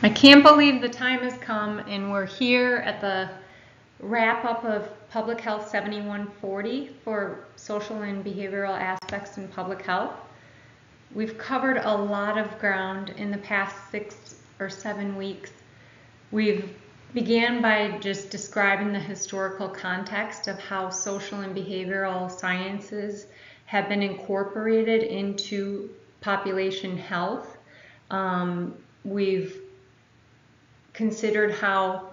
I can't believe the time has come and we're here at the wrap up of Public Health 7140 for social and behavioral aspects in public health. We've covered a lot of ground in the past 6 or 7 weeks. We've began by just describing the historical context of how social and behavioral sciences have been incorporated into population health. We've considered how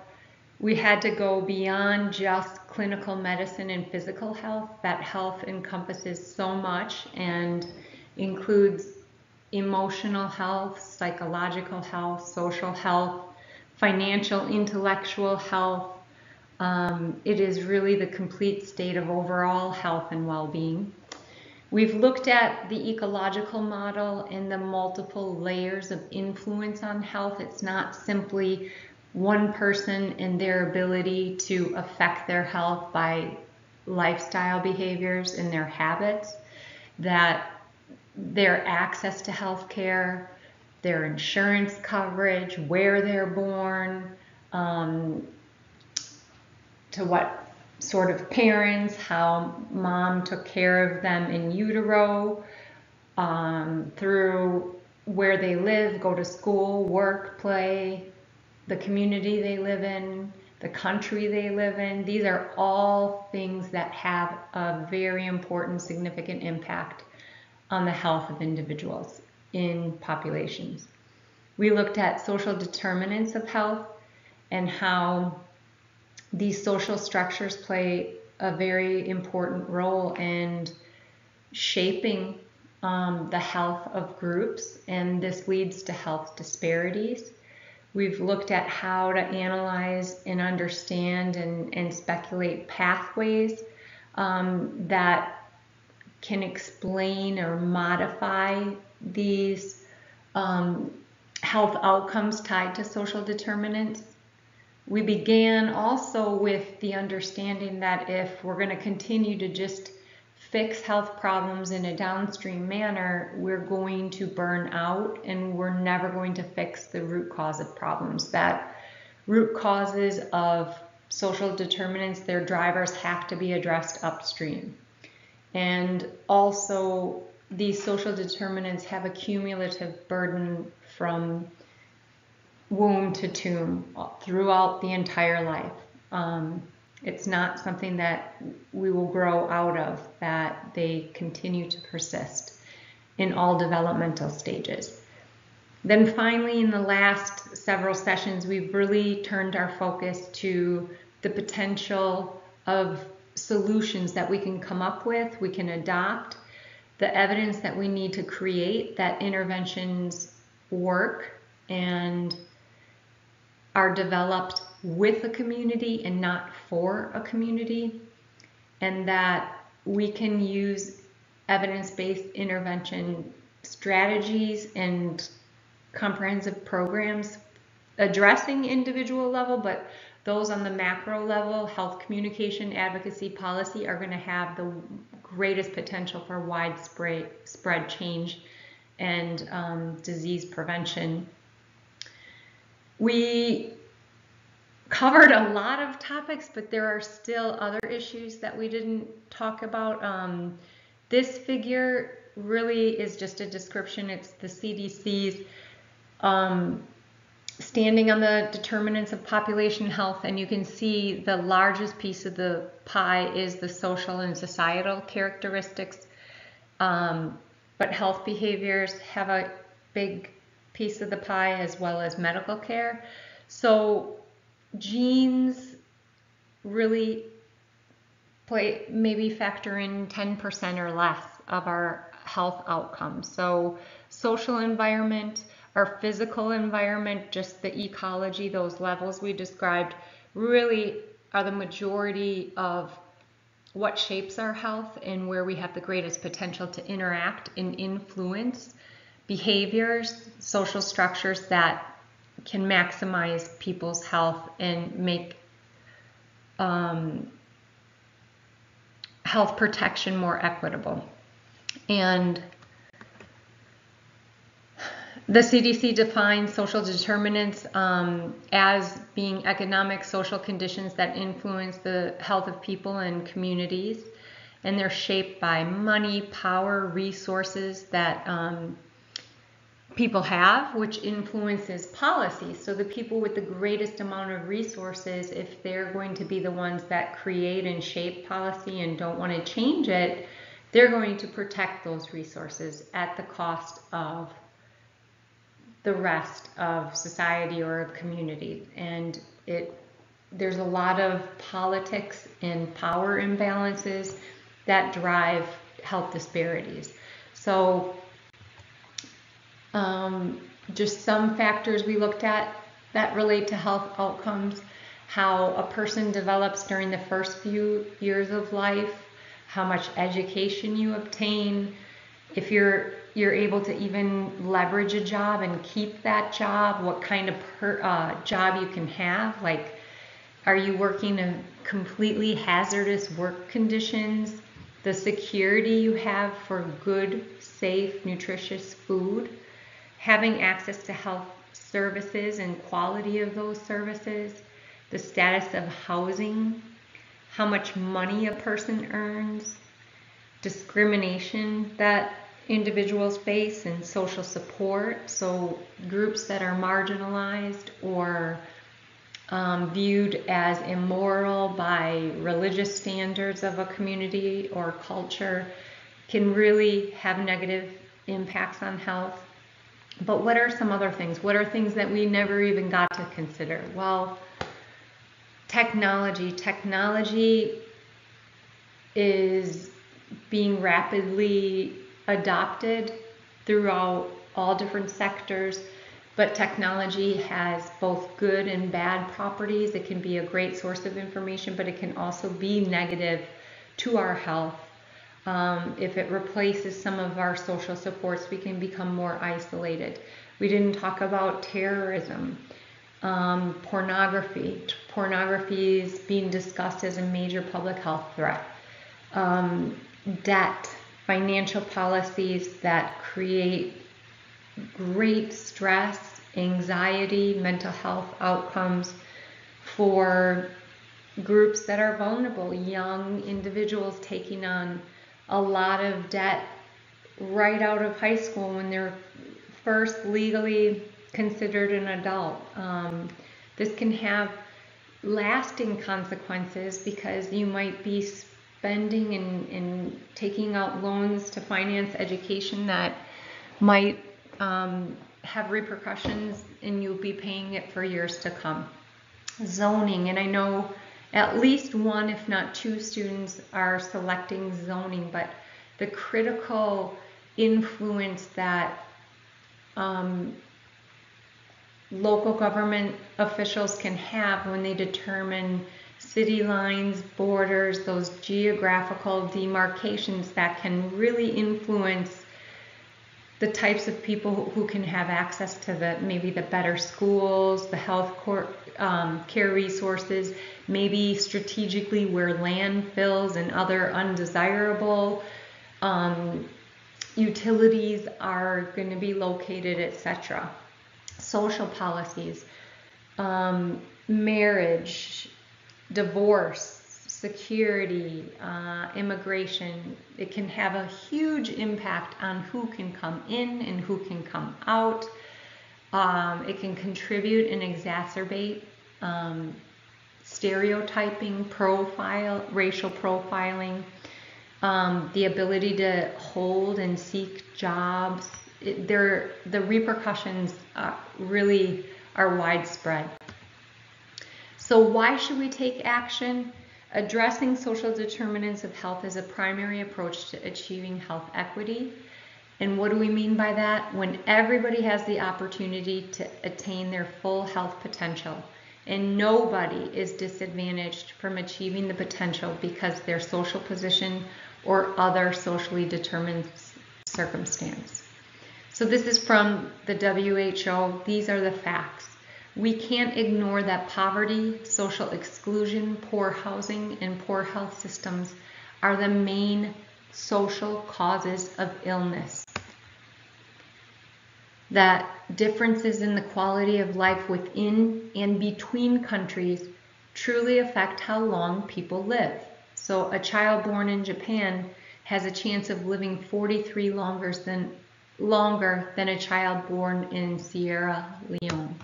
we had to go beyond just clinical medicine and physical health. That health encompasses so much and includes emotional health, psychological health, social health, financial, intellectual health. It is really the complete state of overall health and well-being. We've looked at the ecological model and the multiple layers of influence on health. It's not simply one person and their ability to affect their health by lifestyle behaviors and their habits, that their access to health care, their insurance coverage, where they're born, to what sort of parents, how mom took care of them in utero, through where they live, go to school, work, play, the community they live in, the country they live in. These are all things that have a very important, significant impact on the health of individuals in populations. We looked at social determinants of health and how these social structures play a very important role in shaping the health of groups, and this leads to health disparities. We've looked at how to analyze and understand and speculate pathways that can explain or modify these health outcomes tied to social determinants. We began also with the understanding that if we're going to continue to just fix health problems in a downstream manner, we're going to burn out and we're never going to fix the root cause of problems. That root causes of social determinants, their drivers have to be addressed upstream. And also, these social determinants have a cumulative burden from womb to tomb throughout the entire life. It's not something that we will grow out of, that they continue to persist in all developmental stages. Then finally, in the last several sessions, we've really turned our focus to the potential of solutions that we can come up with, we can adopt, the evidence that we need to create that interventions work and are developed with a community and not for a community, and that we can use evidence-based intervention strategies and comprehensive programs addressing individual level, but those on the macro level, health communication, advocacy, policy, are going to have the greatest potential for widespread change and disease prevention. We covered a lot of topics, but there are still other issues that we didn't talk about. This figure really is just a description. It's the CDC's standing on the determinants of population health, and you can see the largest piece of the pie is the social and societal characteristics, but health behaviors have a big piece of the pie, as well as medical care. So genes really maybe factor in 10% or less of our health outcomes. So social environment, our physical environment, just the ecology, those levels we described, really are the majority of what shapes our health and where we have the greatest potential to interact and influence behaviors, social structures that can maximize people's health and make health protection more equitable. And The CDC defines social determinants as being economic, social conditions that influence the health of people and communities. And they're shaped by money, power, resources that people have, which influences policy. So the people with the greatest amount of resources, if they're going to be the ones that create and shape policy and don't want to change it, they're going to protect those resources at the cost of the rest of society or community. And there's a lot of politics and power imbalances that drive health disparities. So just some factors we looked at that relate to health outcomes: how a person develops during the first few years of life, how much education you obtain, if you're able to even leverage a job and keep that job, what kind of job you can have. Like, are you working in completely hazardous work conditions? The security you have for good, safe, nutritious food, having access to health services and quality of those services, the status of housing, how much money a person earns, discrimination that individuals face, and social support. So groups that are marginalized or viewed as immoral by religious standards of a community or culture can really have negative impacts on health. But what are some other things? What are things that we never even got to consider? Well, technology. Technology is being rapidly adopted throughout all different sectors, but technology has both good and bad properties. It can be a great source of information, but it can also be negative to our health. If it replaces some of our social supports, we can become more isolated. We didn't talk about terrorism, pornography. Pornography is being discussed as a major public health threat. Debt, financial policies that create great stress, anxiety, mental health outcomes for groups that are vulnerable, young individuals taking on a lot of debt right out of high school when they're first legally considered an adult. This can have lasting consequences because you might be spending and taking out loans to finance education that might have repercussions, and you'll be paying it for years to come. Zoning, and I know at least one, if not two students are selecting zoning, but the critical influence that local government officials can have when they determine city lines, borders, those geographical demarcations that can really influence the types of people who can have access to maybe the better schools, the health care resources, maybe strategically where landfills and other undesirable utilities are going to be located, etc. Social policies, marriage, divorce, security, immigration. It can have a huge impact on who can come in and who can come out. It can contribute and exacerbate stereotyping, racial profiling, the ability to hold and seek jobs. The repercussions really are widespread. So why should we take action? Addressing social determinants of health is a primary approach to achieving health equity. And what do we mean by that? When everybody has the opportunity to attain their full health potential, and nobody is disadvantaged from achieving the potential because their social position or other socially determined circumstance. So this is from the WHO. These are the facts. We can't ignore that poverty, social exclusion, poor housing, and poor health systems are the main social causes of illness. that differences in the quality of life within and between countries truly affect how long people live. So a child born in Japan has a chance of living 43 longer than a child born in Sierra Leone.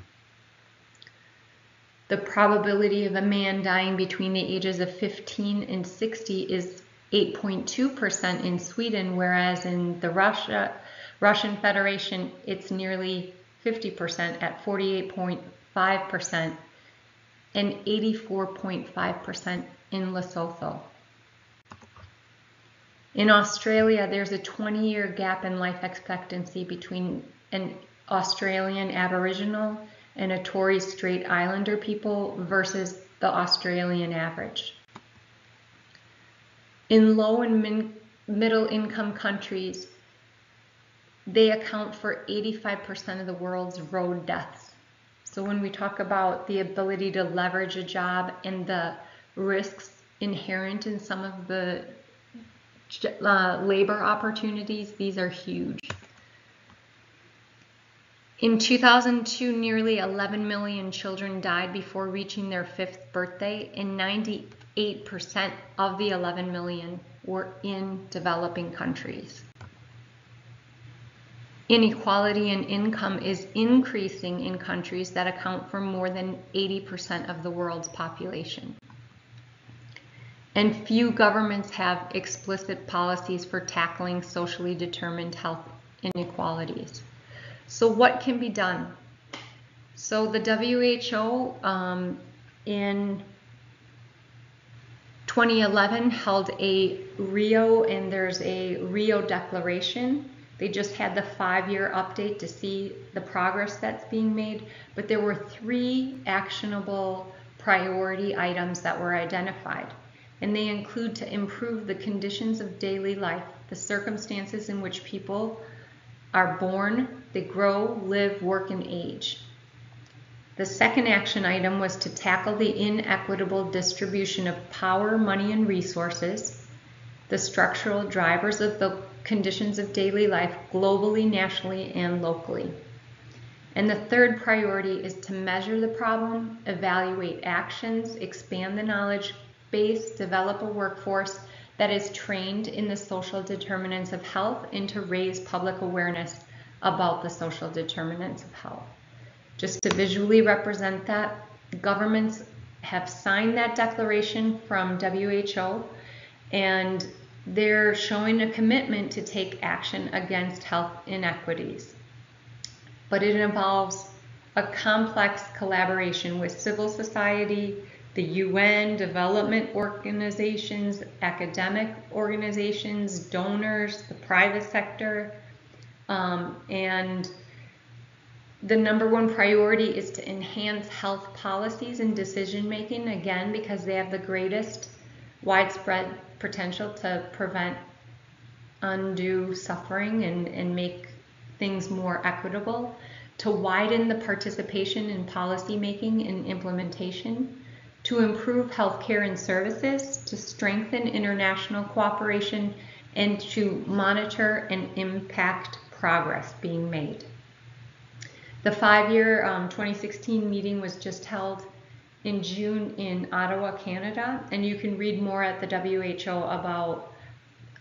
The probability of a man dying between the ages of 15 and 60 is 8.2% in Sweden, whereas in the Russian Federation, it's nearly 50% at 48.5% and 84.5% in Lesotho. In Australia, there's a 20-year gap in life expectancy between an Australian Aboriginal and a Torres Strait Islander people versus the Australian average. In low and middle income countries, they account for 85% of the world's road deaths. So when we talk about the ability to leverage a job and the risks inherent in some of the labor opportunities, these are huge. In 2002, nearly 11 million children died before reaching their 5th birthday, and 98% of the 11 million were in developing countries. Inequality in income is increasing in countries that account for more than 80% of the world's population. And few governments have explicit policies for tackling socially determined health inequalities. So what can be done? So the WHO in 2011 held a Rio, and there's a Rio Declaration. They just had the 5-year update to see the progress that's being made, but there were 3 actionable priority items that were identified. And they include to improve the conditions of daily life, the circumstances in which people are born, they grow, live, work, and age. The second action item was to tackle the inequitable distribution of power, money, and resources, the structural drivers of the conditions of daily life globally, nationally, and locally. And the third priority is to measure the problem, evaluate actions, expand the knowledge base, develop a workforce that is trained in the social determinants of health, and to raise public awareness about the social determinants of health. Just to visually represent that, governments have signed that declaration from WHO, and they're showing a commitment to take action against health inequities. But it involves a complex collaboration with civil society, the UN, development organizations, academic organizations, donors, the private sector, and the #1 priority is to enhance health policies and decision making, again, because they have the greatest widespread potential to prevent undue suffering and make things more equitable, to widen the participation in policy making and implementation, to improve healthcare and services, to strengthen international cooperation, and to monitor and impact progress being made. The 5-year 2016 meeting was just held in June in Ottawa, Canada, and you can read more at the WHO about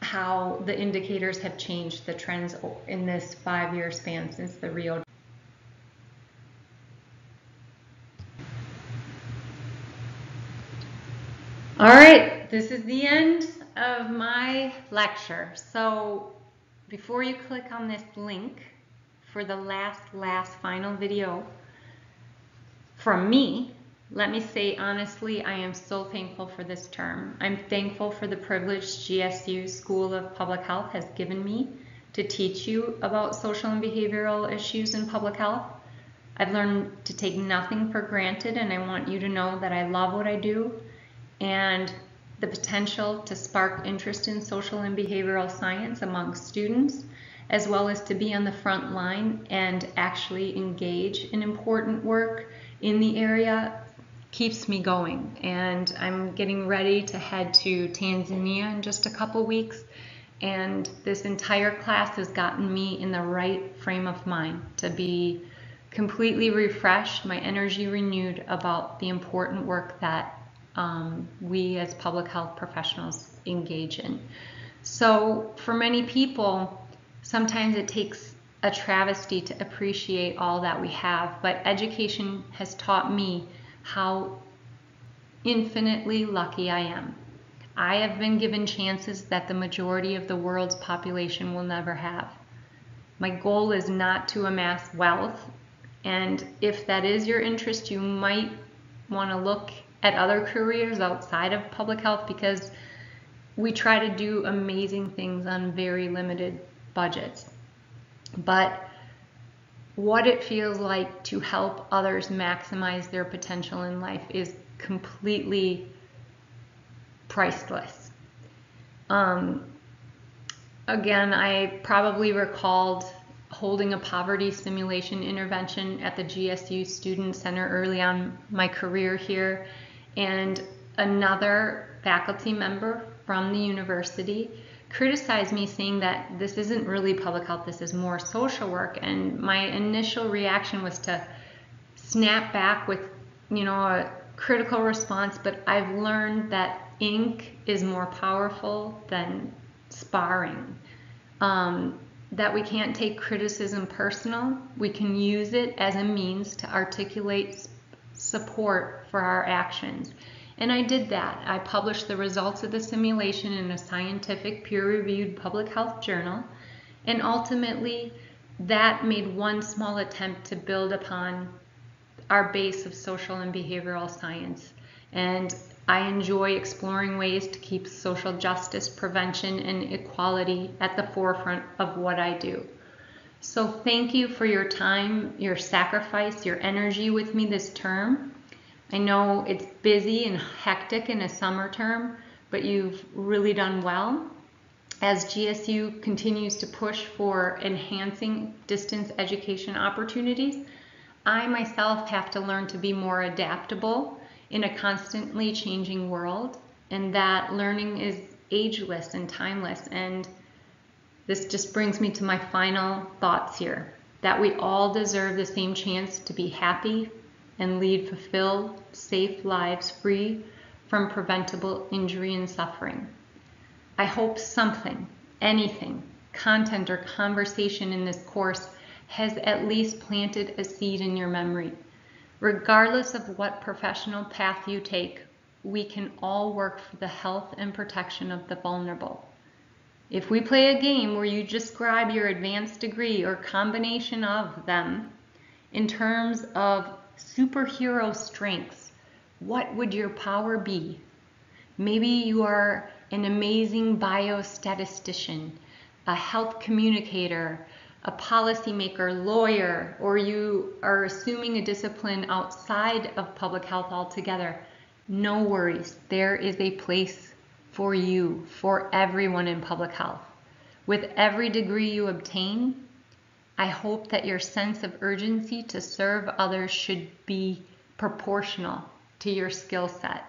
how the indicators have changed, the trends in this 5-year span since the Rio. All right, this is the end of my lecture. So before you click on this link for the last final video from me, let me say honestly, I am so thankful for this term. I'm thankful for the privilege GSU School of Public Health has given me to teach you about social and behavioral issues in public health. I've learned to take nothing for granted, and I want you to know that I love what I do, and the potential to spark interest in social and behavioral science among students, as well as to be on the front line and actually engage in important work in the area, keeps me going. And I'm getting ready to head to Tanzania in just a couple weeks, And this entire class has gotten me in the right frame of mind to be completely refreshed, my energy renewed about the important work that we as public health professionals engage in. So for many people, sometimes it takes a travesty to appreciate all that we have, but education has taught me how infinitely lucky I am. I have been given chances that the majority of the world's population will never have. My goal is not to amass wealth, and if that is your interest, you might want to look at other careers outside of public health, because we try to do amazing things on very limited budgets. But what it feels like to help others maximize their potential in life is completely priceless. Again, I probably recalled holding a poverty simulation intervention at the GSU Student Center early on my career here, and another faculty member from the university criticized me, saying that this isn't really public health, this is more social work. And my initial reaction was to snap back with, a critical response, but I've learned that ink is more powerful than sparring. That we can't take criticism personal. We can use it as a means to articulate support for our actions. And I did that. I published the results of the simulation in a scientific, peer-reviewed public health journal. And ultimately, that made one small attempt to build upon our base of social and behavioral science. And I enjoy exploring ways to keep social justice, prevention, and equality at the forefront of what I do. So thank you for your time, your sacrifice, your energy with me this term. I know it's busy and hectic in a summer term, but you've really done well. As GSU continues to push for enhancing distance education opportunities, I myself have to learn to be more adaptable in a constantly changing world, and that learning is ageless and timeless. And this just brings me to my final thoughts here, that we all deserve the same chance to be happy and lead fulfilled, safe lives free from preventable injury and suffering. I hope something, anything, content or conversation in this course has at least planted a seed in your memory. Regardless of what professional path you take, we can all work for the health and protection of the vulnerable. If we play a game where you describe your advanced degree or combination of them in terms of superhero strengths, what would your power be? Maybe you are an amazing biostatistician, a health communicator, a policymaker, lawyer, or you are assuming a discipline outside of public health altogether. No worries, there is a place for you, for everyone in public health. With every degree you obtain, I hope that your sense of urgency to serve others should be proportional to your skill set.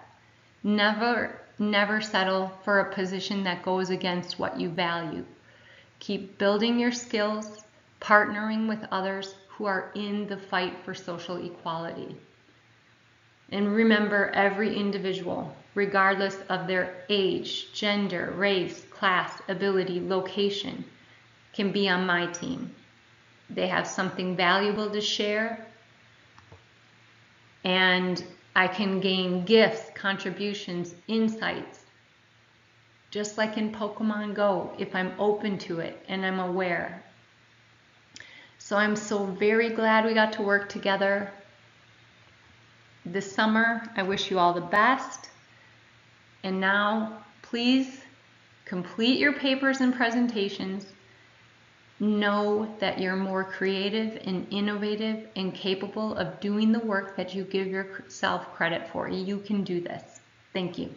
Never settle for a position that goes against what you value. Keep building your skills, partnering with others who are in the fight for social equality. And remember, every individual, regardless of their age, gender, race, class, ability, location, can be on my team. They have something valuable to share, and I can gain gifts, contributions, insights, just like in Pokemon Go, if I'm open to it and I'm aware. So I'm so very glad we got to work together this summer. I wish you all the best. And now, please complete your papers and presentations. Know that you're more creative and innovative and capable of doing the work that you give yourself credit for. You can do this. Thank you.